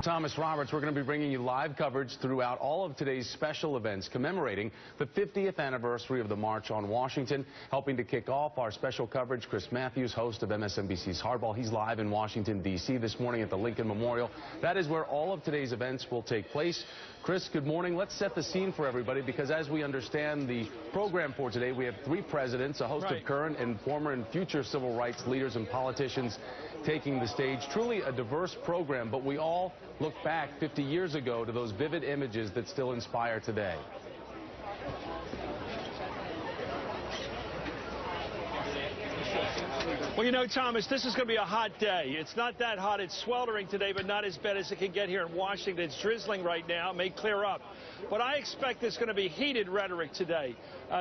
Thomas Roberts, we're going to be bringing you live coverage throughout all of today's special events commemorating the 50th anniversary of the March on Washington. Helping to kick off our special coverage, Chris Matthews, host of MSNBC's Hardball. He's live in Washington, D.C. this morning at the Lincoln Memorial. That is where all of today's events will take place. Chris, good morning. Let's set the scene for everybody, because as we understand the program for today, we have three presidents, a host of current and former and future civil rights leaders and politicians taking the stage. Truly a diverse program, but we all look back 50 years ago to those vivid images that still inspire today. Well, you know, Thomas, this is going to be a hot day. It's not that hot. It's sweltering today, but not as bad as it can get here in Washington. It's drizzling right now. It may clear up. But I expect there's going to be heated rhetoric today.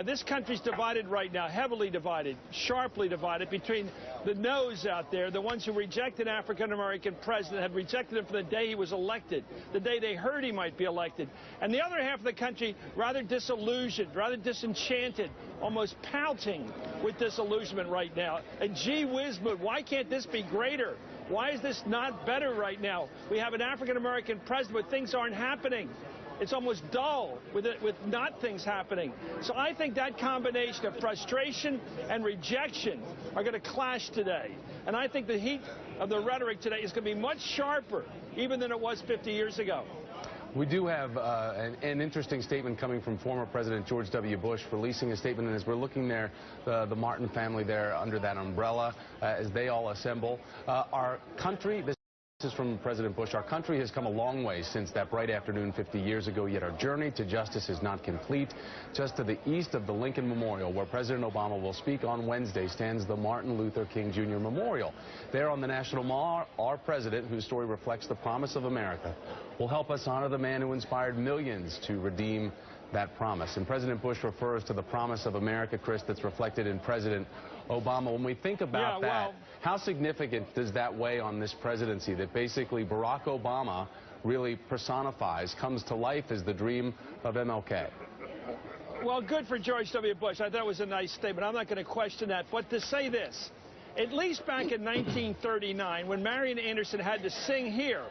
This country's divided right now, heavily divided, sharply divided between the no's out there, the ones who rejected African-American president, had rejected him from the day he was elected, the day they heard he might be elected, and the other half of the country rather disillusioned, rather disenchanted, almost pouting with disillusionment right now. And gee whiz mood, why can't this be greater? Why is this not better right now? We have an African-American president, but things aren't happening. It's almost dull with not things happening. So I think that combination of frustration and rejection are going to clash today. And I think the heat of the rhetoric today is going to be much sharper even than it was 50 years ago. We do have an interesting statement coming from former President George W. Bush, releasing a statement, and as we're looking there, the Martin family there under that umbrella, as they all assemble. Our country... This is from President Bush. Our country has come a long way since that bright afternoon 50 years ago, yet our journey to justice is not complete. Just to the east of the Lincoln Memorial, where President Obama will speak on Wednesday, stands the Martin Luther King Jr. Memorial. There on the National Mall, our president, whose story reflects the promise of America, will help us honor the man who inspired millions to redeem that promise. And President Bush refers to the promise of America, Chris, that's reflected in President Obama. When we think about that, how significant does that weigh on this presidency, that basically Barack Obama really personifies, comes to life as the dream of MLK? Well, good for George W. Bush. I thought it was a nice statement. I'm not going to question that. But to say this, at least back in 1939, when Marian Anderson had to sing here,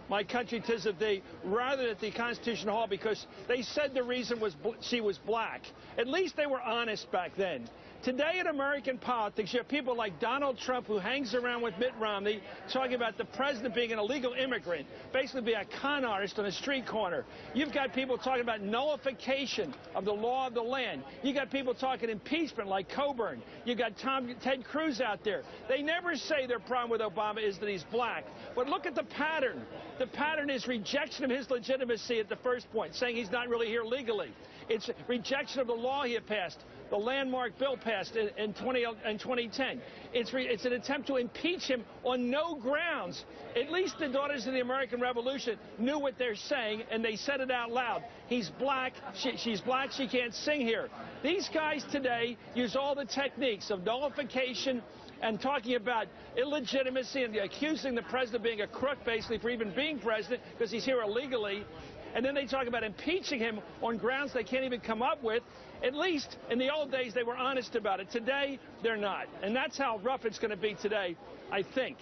"My Country 'Tis of Thee," rather than at the Constitution Hall, because they said the reason was she was black. At least they were honest back then. Today in American politics, you have people like Donald Trump, who hangs around with Mitt Romney, talking about the president being an illegal immigrant, basically be a con artist on a street corner. You've got people talking about nullification of the law of the land. You got people talking impeachment like Coburn. You got Ted Cruz out there. They never say their problem with Obama is that he's black. But look at the pattern. The pattern is rejection of his legitimacy at the first point, saying he's not really here legally. It's rejection of the law he had passed, the landmark bill passed in 2010. It's an attempt to impeach him on no grounds. At least the Daughters of the American Revolution knew what they're saying, and they said it out loud. He's black. She's black. She can't sing here. These guys today use all the techniques of nullification and talking about illegitimacy and accusing the president of being a crook, basically, for even being president, because he's here illegally. And then they talk about impeaching him on grounds they can't even come up with. At least in the old days, they were honest about it. Today, they're not. And that's how rough it's going to be today, I think.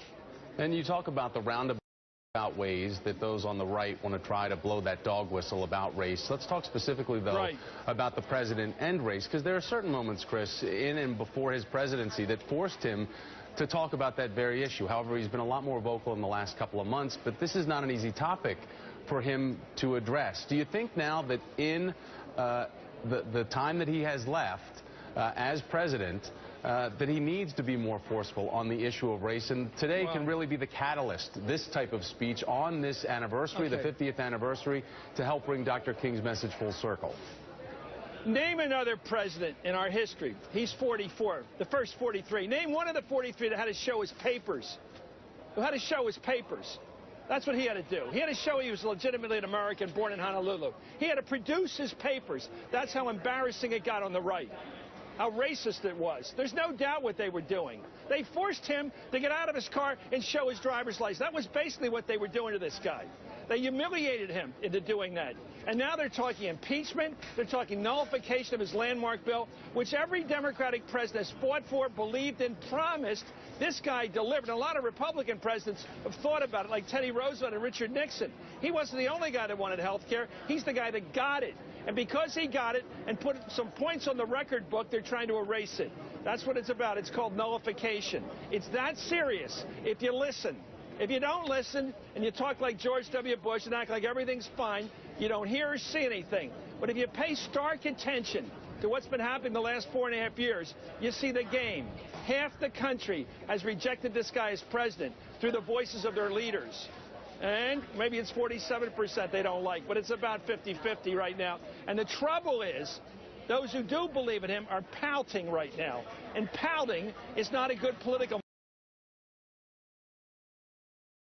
And you talk about the roundabout ways that those on the right want to try to blow that dog whistle about race. Let's talk specifically, though, about the president and race, because there are certain moments, Chris, in and before his presidency that forced him to talk about that very issue. However, he's been a lot more vocal in the last couple of months, but this is not an easy topic for him to address. Do you think now that in the time that he has left as president, that he needs to be more forceful on the issue of race, and today can really be the catalyst, this type of speech on this anniversary, the 50th anniversary, to help bring Dr. King's message full circle? Name another president in our history. He's 44, the first 43. Name one of the 43 that had to show his papers. Who had to show his papers. That's what he had to do. He had to show he was legitimately an American born in Honolulu. He had to produce his papers. That's how embarrassing it got on the right. how racist it was. There's no doubt what they were doing. They forced him to get out of his car and show his driver's license. That was basically what they were doing to this guy. They humiliated him into doing that. And now they're talking impeachment. They're talking nullification of his landmark bill, which every Democratic president has fought for, believed in, promised. This guy delivered. And a lot of Republican presidents have thought about it, like Teddy Roosevelt and Richard Nixon. He wasn't the only guy that wanted health care. He's the guy that got it. And because he got it and put some points on the record book, they're trying to erase it. That's what it's about. It's called nullification. It's that serious if you listen. If you don't listen and you talk like George W. Bush and act like everything's fine, you don't hear or see anything. But if you pay stark attention to what's been happening the last 4.5 years, you see the game. Half the country has rejected this guy as president through the voices of their leaders. And maybe it's 47% they don't like, but it's about 50-50 right now. And the trouble is, those who do believe in him are pouting right now. And pouting is not a good political